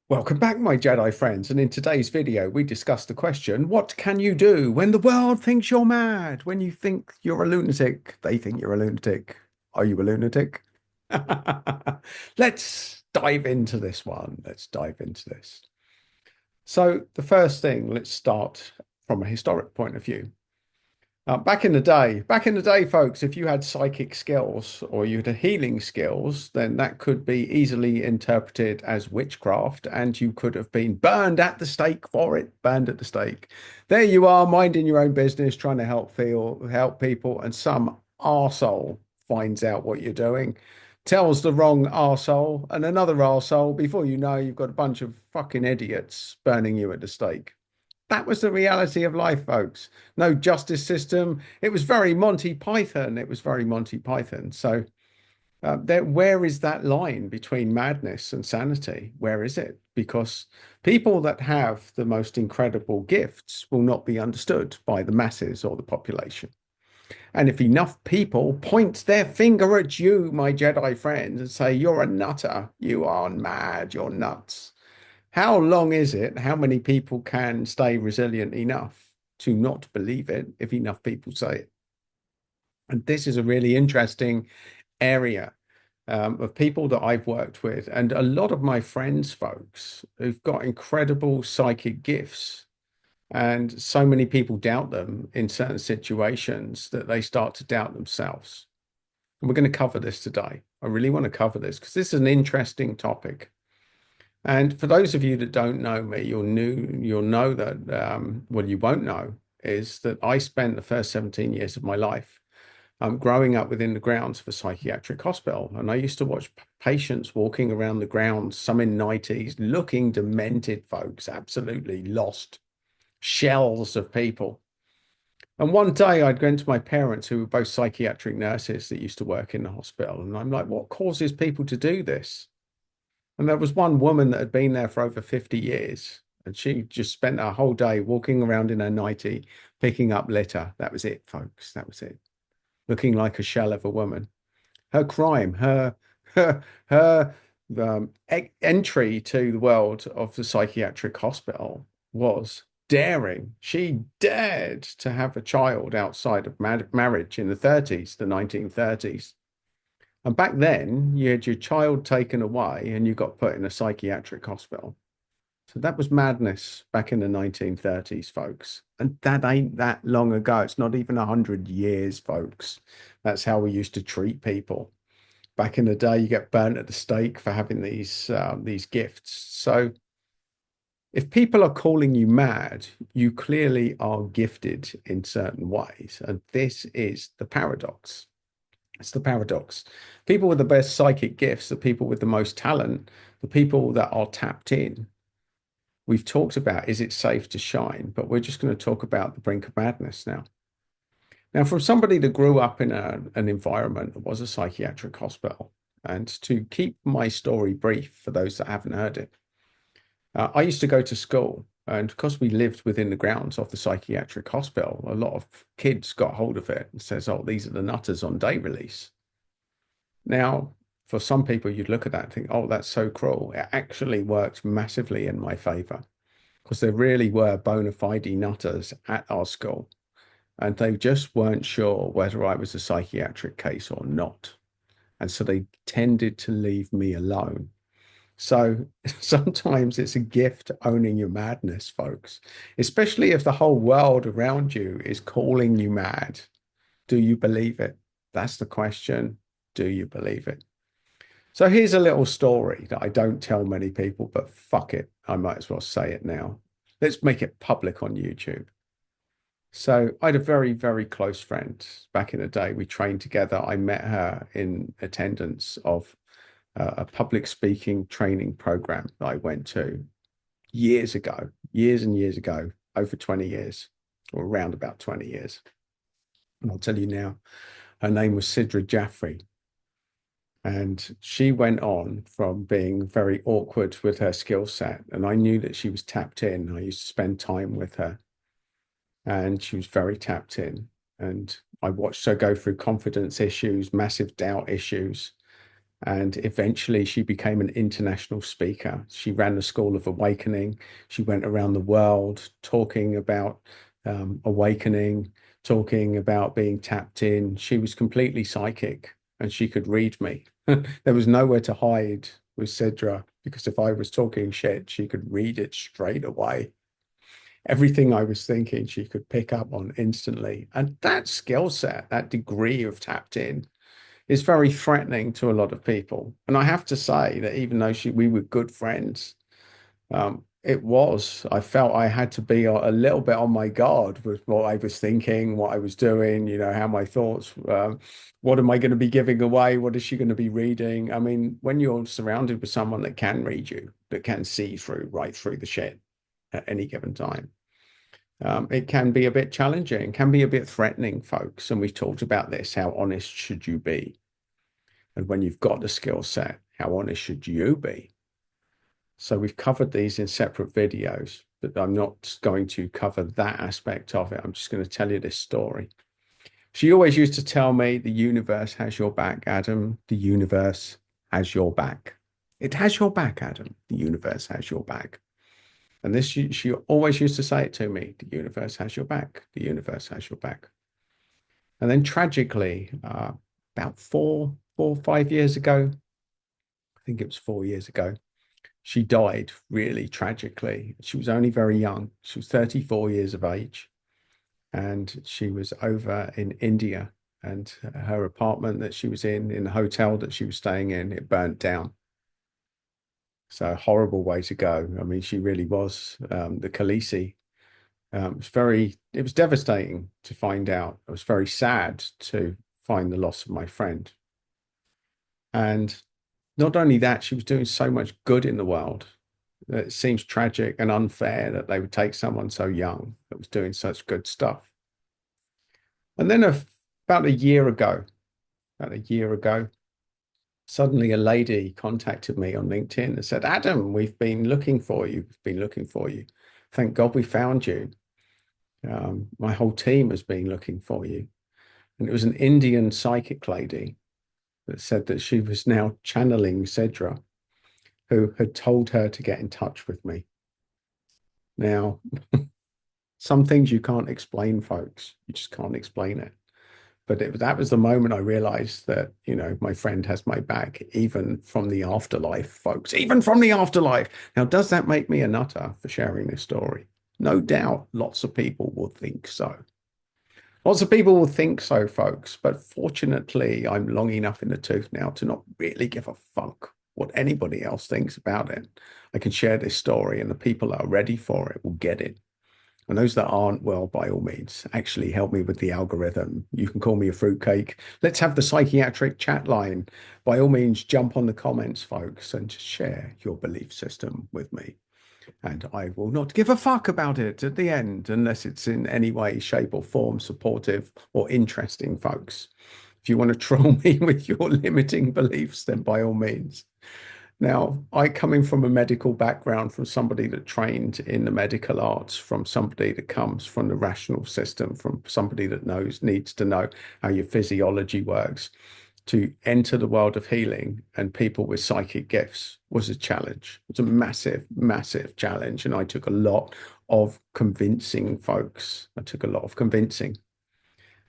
Welcome back, my Jedi friends, and in today's video we discuss the question, what can you do when the world thinks you're mad? When you think you're a lunatic, they think you're a lunatic. Are you a lunatic? Let's dive into this one. Let's dive into this. So the first thing, let's start from a historic point of view. Back in the day, folks, if you had psychic skills or you had healing skills, then that could be easily interpreted as witchcraft, and you could have been burned at the stake for it. Burned at the stake. There you are, minding your own business, trying to help people, and some arsehole finds out what you're doing, tells the wrong arsehole and another arsehole. Before you know, you've got a bunch of fucking idiots burning you at the stake. That was the reality of life, folks. No justice system. It was very Monty Python. It was very Monty Python. So, where is that line between madness and sanity? Where is it? Because people that have the most incredible gifts will not be understood by the masses or the population. And if enough people point their finger at you, my Jedi friends, and say, you're a nutter, you are mad, you're nuts, how long is it? How many people can stay resilient enough to not believe it if enough people say it? And this is a really interesting area of people that I've worked with, and a lot of my friends, folks, who've got incredible psychic gifts. And so many people doubt them in certain situations that they start to doubt themselves. And we're going to cover this today. I really want to cover this because this is an interesting topic. And for those of you that don't know me, you'll know that, well, you won't know, is that I spent the first 17 years of my life growing up within the grounds of a psychiatric hospital. And I used to watch patients walking around the grounds, some in 90s, looking demented, folks, absolutely lost, shells of people. And one day I'd go into my parents, who were both psychiatric nurses that used to work in the hospital. And I'm like, what causes people to do this? And there was one woman that had been there for over 50 years, and she just spent her whole day walking around in her nightie, picking up litter. That was it, folks. That was it. Looking like a shell of a woman. Her crime, her entry to the world of the psychiatric hospital was daring. She dared to have a child outside of marriage in the 30s, the 1930s. And back then, you had your child taken away and you got put in a psychiatric hospital. So that was madness back in the 1930s, folks. And that ain't that long ago. It's not even 100 years, folks. That's how we used to treat people. Back in the day, you get burnt at the stake for having these gifts. So if people are calling you mad, you clearly are gifted in certain ways. And this is the paradox. It's the paradox. People with the best psychic gifts, the people with the most talent, the people that are tapped in. We've talked about, is it safe to shine? But we're just going to talk about the brink of madness now. Now, from somebody that grew up in an environment that was a psychiatric hospital, and to keep my story brief for those that haven't heard it, I used to go to school, and because we lived within the grounds of the psychiatric hospital, a lot of kids got hold of it and says, "Oh, these are the nutters on day release." Now, for some people, you'd look at that and think, "Oh, that's so cruel." It actually worked massively in my favor because there really were bona fide nutters at our school, and they just weren't sure whether I was a psychiatric case or not. And so they tended to leave me alone. So sometimes it's a gift owning your madness, folks, especially if the whole world around you is calling you mad. Do you believe it? That's the question. Do you believe it? So here's a little story that I don't tell many people, but fuck it. I might as well say it now. Let's make it public on YouTube. So I had a very, very close friend back in the day. We trained together. I met her in attendance of a public speaking training program that I went to years ago, years and years ago, over 20 years, or around about 20 years. And I'll tell you now, her name was Sidra Jaffrey. And she went on from being very awkward with her skill set. And I knew that she was tapped in. I used to spend time with her, and she was very tapped in. And I watched her go through confidence issues, massive doubt issues. And eventually she became an international speaker. She ran the School of Awakening. She went around the world talking about awakening, talking about being tapped in. She was completely psychic and she could read me. There was nowhere to hide with Sidra because if I was talking shit, she could read it straight away. Everything I was thinking, she could pick up on instantly. And that skill set, that degree of tapped in, is very threatening to a lot of people. And I have to say that even though we were good friends, I felt I had to be a little bit on my guard with what I was thinking, what I was doing, how my thoughts, what am I going to be giving away? What is she going to be reading? I mean, when you're surrounded with someone that can read you, that can see through, right through the shit at any given time, it can be a bit challenging, can be a bit threatening, folks. And we've talked about this. How honest should you be? And when you've got the skill set, how honest should you be? So we've covered these in separate videos, but I'm not going to cover that aspect of it. I'm just going to tell you this story. She always used to tell me, the universe has your back, Adam. The universe has your back. It has your back, Adam. The universe has your back. And this, she always used to say it to me, the universe has your back. The universe has your back. And then tragically, about 5 years ago, I think it was 4 years ago, she died really tragically. She was only very young. She was 34 years of age. And she was over in India. And her apartment that she was in the hotel that she was staying in, it burnt down. So a horrible way to go. I mean, she really was the Khaleesi. It was devastating to find out. It was very sad to find the loss of my friend. And not only that, she was doing so much good in the world. It seems tragic and unfair that they would take someone so young that was doing such good stuff. And then about a year ago, suddenly a lady contacted me on LinkedIn and said, Adam, we've been looking for you. We've been looking for you. Thank God we found you. My whole team has been looking for you. And it was an Indian psychic lady that said that she was now channeling Cedra, who had told her to get in touch with me. Now, some things you can't explain, folks. You just can't explain it. But that was the moment I realized that, my friend has my back, even from the afterlife, folks, even from the afterlife. Now, does that make me a nutter for sharing this story? No doubt lots of people will think so. Lots of people will think so, folks. But fortunately, I'm long enough in the tooth now to not really give a fuck what anybody else thinks about it. I can share this story, and the people that are ready for it will get it. And those that aren't, well, by all means, actually help me with the algorithm. You can call me a fruitcake. Let's have the psychiatric chat line. By all means, jump on the comments, folks, and just share your belief system with me. And I will not give a fuck about it at the end unless it's in any way, shape, or form supportive or interesting, folks. If you want to troll me with your limiting beliefs, then by all means. Now, I coming from a medical background, from somebody that trained in the medical arts, from somebody that comes from the rational system, from somebody that needs to know how your physiology works, to enter the world of healing and people with psychic gifts was a challenge. It was a massive, massive challenge. And I took a lot of convincing, folks. I took a lot of convincing.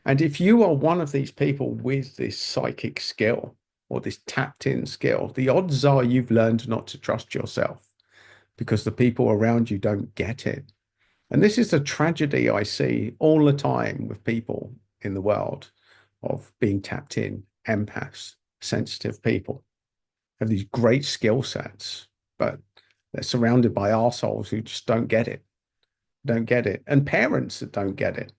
And if you are one of these people with this psychic skill or this tapped in skill, the odds are you've learned not to trust yourself because the people around you don't get it. And this is a tragedy I see all the time with people in the world of being tapped in, empaths, sensitive people have these great skill sets, but they're surrounded by arseholes who just don't get it, and parents that don't get it.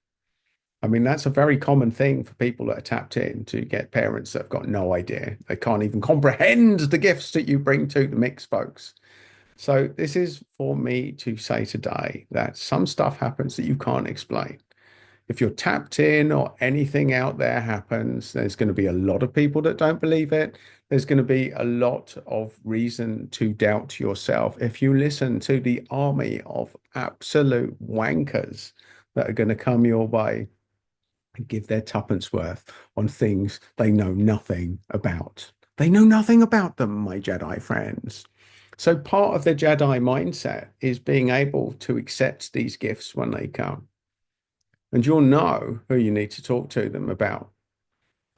I mean, that's a very common thing for people that are tapped in, to get parents that have got no idea. They can't even comprehend the gifts that you bring to the mix, folks. So this is for me to say today that some stuff happens that you can't explain. If you're tapped in or anything out there happens, there's going to be a lot of people that don't believe it. There's going to be a lot of reason to doubt yourself if you listen to the army of absolute wankers that are going to come your way and give their tuppence worth on things they know nothing about. They know nothing about them, my Jedi friends. So part of the Jedi mindset is being able to accept these gifts when they come. And you'll know who you need to talk to them about.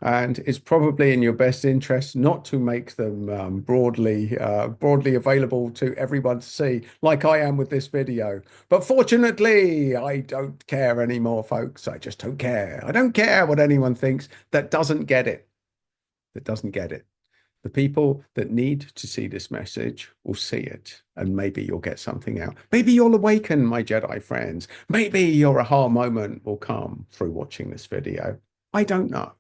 And it's probably in your best interest not to make them broadly available to everyone to see, like I am with this video. But fortunately, I don't care anymore, folks. I just don't care. I don't care what anyone thinks that doesn't get it. That doesn't get it. The people that need to see this message will see it, and maybe you'll get something out. Maybe you'll awaken, my Jedi friends. Maybe your aha moment will come through watching this video. I don't know,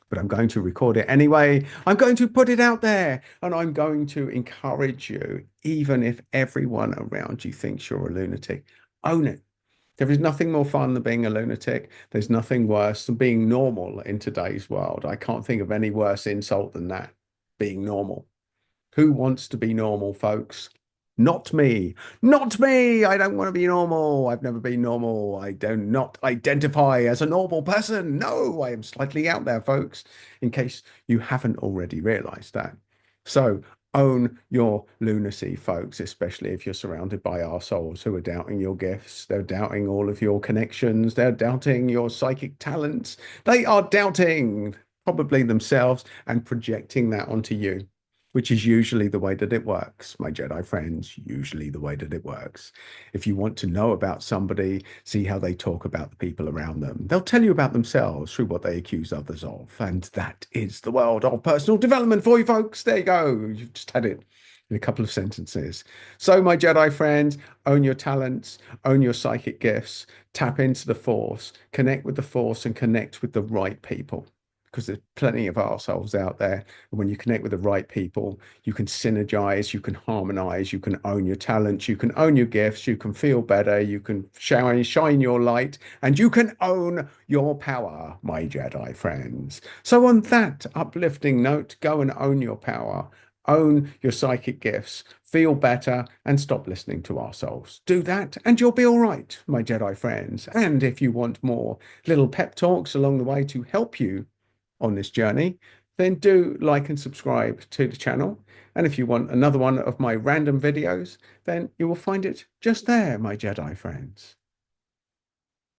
but I'm going to record it anyway. I'm going to put it out there, and I'm going to encourage you, even if everyone around you thinks you're a lunatic. Own it. There is nothing more fun than being a lunatic. There's nothing worse than being normal in today's world. I can't think of any worse insult than that, being normal. Who wants to be normal, folks? Not me. Not me. I don't want to be normal. I've never been normal. I do not identify as a normal person. No, I am slightly out there, folks, in case you haven't already realized that. So own your lunacy, folks, especially if you're surrounded by arseholes who are doubting your gifts. They're doubting all of your connections. They're doubting your psychic talents. They are doubting probably themselves and projecting that onto you, which is usually the way that it works, my Jedi friends, usually the way that it works. If you want to know about somebody, see how they talk about the people around them. They'll tell you about themselves through what they accuse others of. And that is the world of personal development for you, folks. There you go. You've just had it in a couple of sentences. So, my Jedi friends, own your talents, own your psychic gifts, tap into the Force, connect with the Force, and connect with the right people, because there's plenty of ourselves out there. And when you connect with the right people, you can synergize, you can harmonize, you can own your talents, you can own your gifts, you can feel better, you can shine your light, and you can own your power, my Jedi friends. So on that uplifting note, go and own your power, own your psychic gifts, feel better, and stop listening to ourselves. Do that, and you'll be all right, my Jedi friends. And if you want more little pep talks along the way to help you on this journey, then do like and subscribe to the channel. And if you want another one of my random videos, then you will find it just there, my Jedi friends.